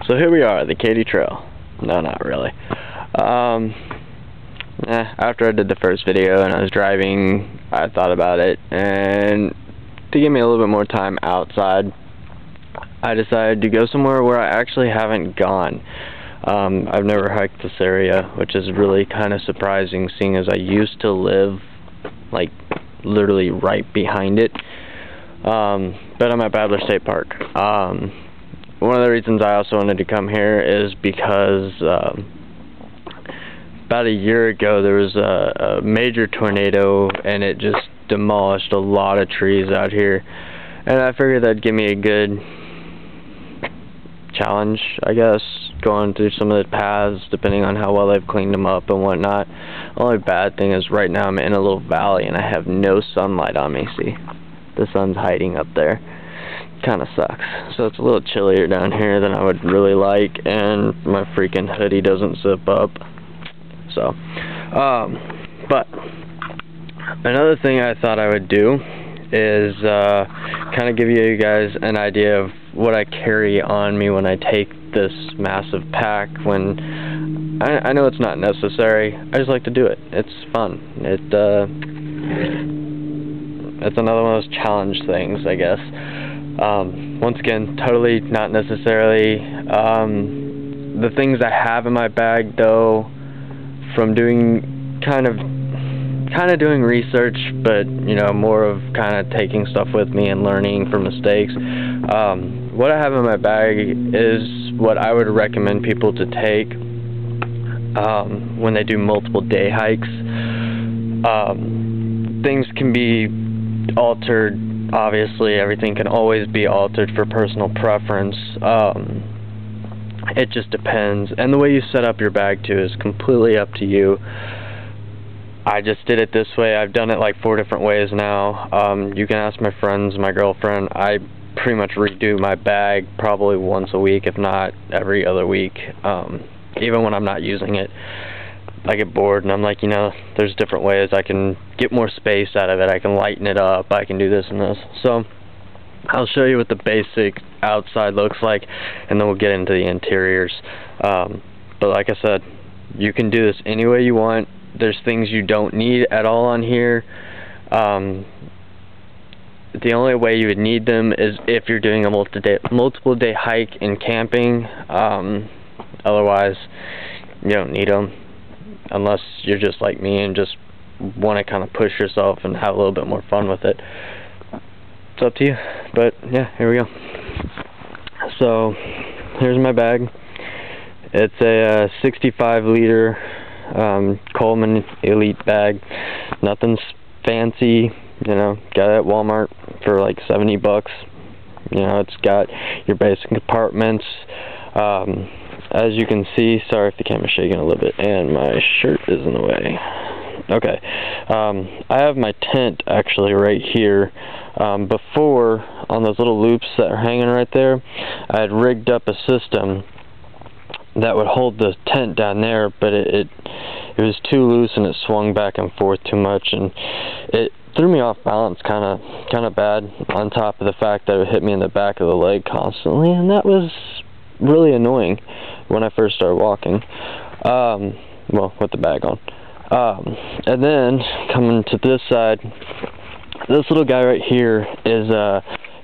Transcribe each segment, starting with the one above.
So here we are, the Katy Trail. No, not really. After I did the first video and I was driving, I thought about it, and to give me a little bit more time outside, I decided to go somewhere where I actually haven't gone. I've never hiked this area, which is really kind of surprising, seeing as I used to live, like, literally right behind it. But I'm at Badler State Park. One of the reasons I also wanted to come here is because about a year ago there was a major tornado and it just demolished a lot of trees out here, and I figured that'd give me a good challenge, I guess, going through some of the paths depending on how well they've cleaned them up and whatnot. The only bad thing is right now I'm in a little valley and I have no sunlight on me. See, the sun's hiding up there. Kind of sucks. So it's a little chillier down here than I would really like, and my freaking hoodie doesn't zip up. So but another thing I thought I would do is kind of give you guys an idea of what I carry on me when I take this massive pack, when I know it's not necessary. I just like to do it. It's fun. It's another one of those challenge things, I guess. Once again, totally not necessarily. The things I have in my bag, though, from doing kind of doing research, but you know, more of kind of taking stuff with me and learning from mistakes. What I have in my bag is what I would recommend people to take when they do multiple day hikes. Things can be altered. Obviously, everything can always be altered for personal preference. It just depends, and the way you set up your bag too is completely up to you. I just did it this way. I've done it like 4 different ways now. You can ask my friends, my girlfriend. I pretty much redo my bag probably once a week, if not every other week. Even when I'm not using it, I get bored and I'm like, you know, there's different ways I can get more space out of it. I can lighten it up. I can do this and this. So I'll show you what the basic outside looks like, and then we'll get into the interiors. But like I said, you can do this any way you want. There's things you don't need at all on here. The only way you would need them is if you're doing a multiple day hike and camping. Otherwise, you don't need them, unless you're just like me and just want to kind of push yourself and have a little bit more fun with it. It's up to you. But yeah, here we go. So here's my bag. It's a 65-liter Coleman Elite bag. Nothing's fancy, you know. Got it at Walmart for like 70 bucks. You know, it's got your basic compartments. As you can see, sorry if the camera's shaking a little bit, and my shirt is in the way. Okay, I have my tent actually right here. Before, on those little loops that are hanging right there, I had rigged up a system that would hold the tent down there, but it was too loose and it swung back and forth too much, and it threw me off balance kind of bad, on top of the fact that it would hit me in the back of the leg constantly, and that was really annoying when I first started walking, well, with the bag on. And then coming to this side, this little guy right here is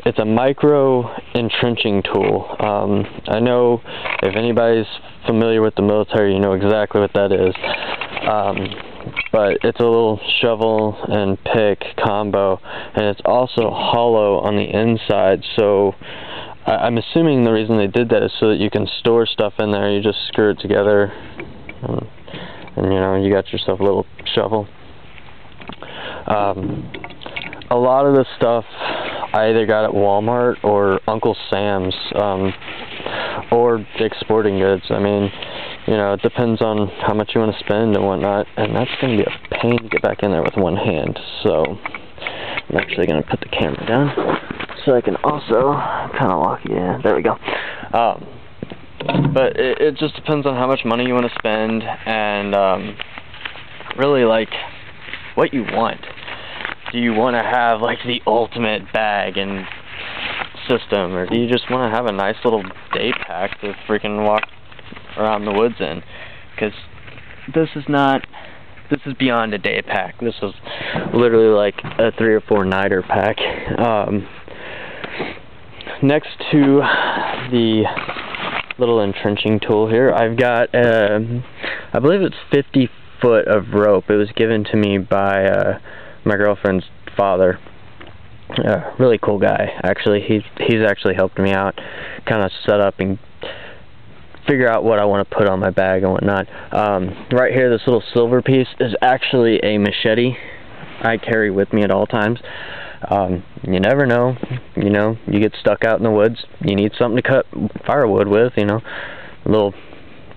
it's a micro entrenching tool. I know if anybody's familiar with the military, you know exactly what that is. But it's a little shovel and pick combo, and it's also hollow on the inside, so I'm assuming the reason they did that is so that you can store stuff in there. You just screw it together, and you know, you got yourself a little shovel. A lot of this stuff I either got at Walmart or Uncle Sam's, or Dick's Sporting Goods. I mean, you know, it depends on how much you want to spend and whatnot, and that's going to be a pain to get back in there with one hand. So I'm actually going to put the camera down so I can also kind of lock it in. There we go. But it just depends on how much money you want to spend, and really, like, what you want. Do you want to have like the ultimate bag and system, or do you just want to have a nice little day pack to freaking walk around the woods in? Because this is beyond a day pack. This is literally like a 3 or 4 nighter pack. Next to the little entrenching tool here, I've got I believe it's 50 foot of rope. It was given to me by my girlfriend's father. Really cool guy, actually. He's actually helped me out, kind of set up and figure out what I want to put on my bag and whatnot. Right here, this little silver piece is actually a machete I carry with me at all times. You never know, you know, you get stuck out in the woods, you need something to cut firewood with, you know, little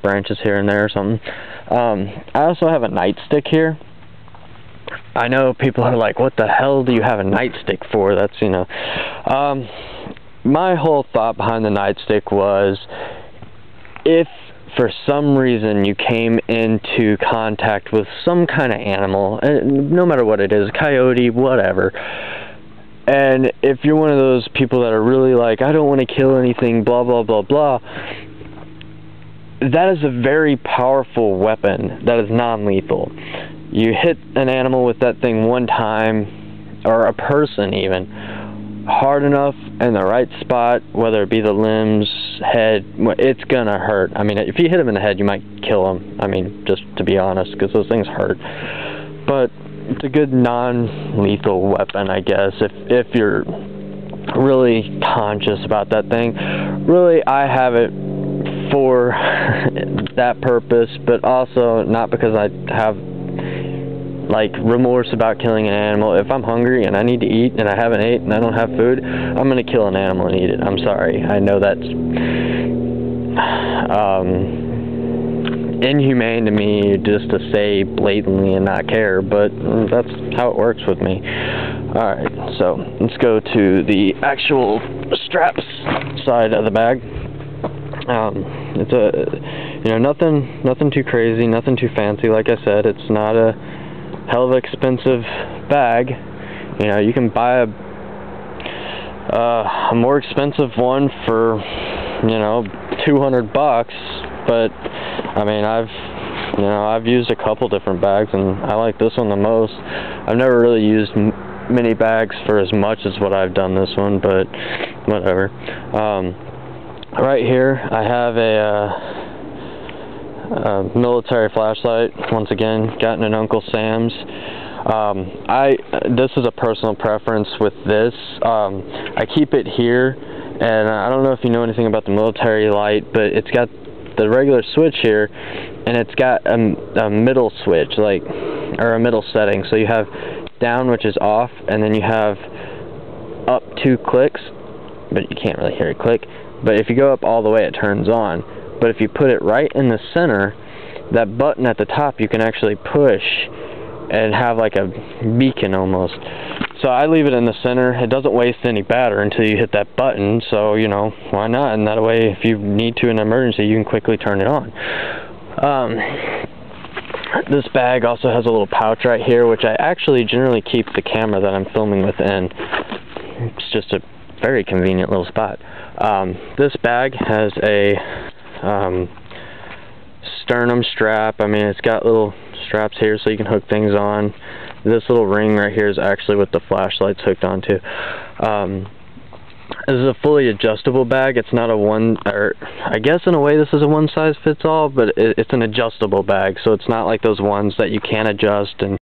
branches here and there or something. I also have a nightstick here. I know people are like, what the hell do you have a nightstick for? That's, you know, my whole thought behind the nightstick was, if for some reason you came into contact with some kind of animal, no matter what it is, coyote, whatever, and if you're one of those people that are really like, I don't want to kill anything, blah, blah, blah, blah, that is a very powerful weapon that is non-lethal. You hit an animal with that thing one time, or a person even, hard enough in the right spot, whether it be the limbs, head, it's gonna hurt. I mean, if you hit him in the head, you might kill him. I mean, just to be honest, because those things hurt. But it's a good non-lethal weapon, I guess, if you're really conscious about that thing. Really, I have it for that purpose, but also not because I have like remorse about killing an animal. If I'm hungry and I need to eat and I haven't ate and I don't have food, I'm gonna kill an animal and eat it. I'm sorry. I know that's inhumane to me just to say blatantly and not care, but that's how it works with me. Alright, so let's go to the actual straps side of the bag. It's a, you know, nothing too crazy, nothing too fancy. Like I said, it's not a hell of an expensive bag. You know, you can buy a more expensive one for, you know, $200, but I mean, I've used a couple different bags and I like this one the most. I've never really used many bags for as much as what I've done this one, but whatever. Right here I have a military flashlight, once again, gotten at Uncle Sam's. This is a personal preference with this. I keep it here, and I don't know if you know anything about the military light, but it's got the regular switch here, and it's got a middle switch, like, or a middle setting. So you have down, which is off, and then you have up 2 clicks, but you can't really hear it click. But if you go up all the way, it turns on. But if you put it right in the center, that button at the top you can actually push and have like a beacon almost. So I leave it in the center. It doesn't waste any battery until you hit that button, so, you know, why not? And that way, if you need to in an emergency, you can quickly turn it on. This bag also has a little pouch right here, which I actually generally keep the camera that I'm filming within. It's just a very convenient little spot. This bag has a sternum strap. I mean, it's got little straps here so you can hook things on. This little ring right here is actually what the flashlight's hooked onto. This is a fully adjustable bag. It's not a one, or I guess in a way this is a one-size-fits-all, but it's an adjustable bag, so it's not like those ones that you can't adjust and